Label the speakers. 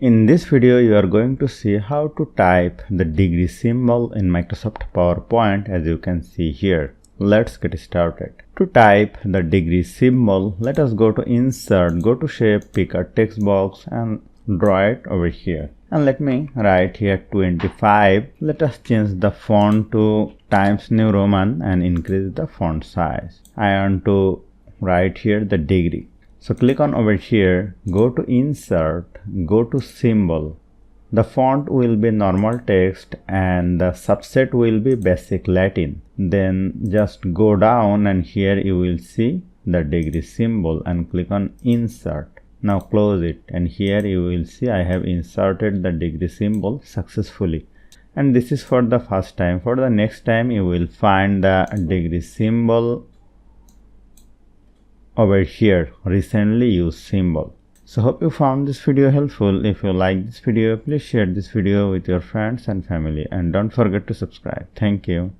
Speaker 1: In this video, you are going to see how to type the degree symbol in Microsoft PowerPoint, as you can see here. Let's get started. To type the degree symbol, let us go to Insert, go to Shape, pick a text box and draw it over here. And let me write here 25. Let us change the font to Times New Roman and increase the font size. I want to write here the degree. So click on over here, go to Insert, go to Symbol. The font will be normal text and the subset will be basic Latin. Then just go down and here you will see the degree symbol and click on Insert. Now close it and here you will see I have inserted the degree symbol successfully. And this is for the first time. For the next time you will find the degree symbol over here, recently used symbol. So hope you found this video helpful. If you like this video, please share this video with your friends and family and don't forget to subscribe. Thank you.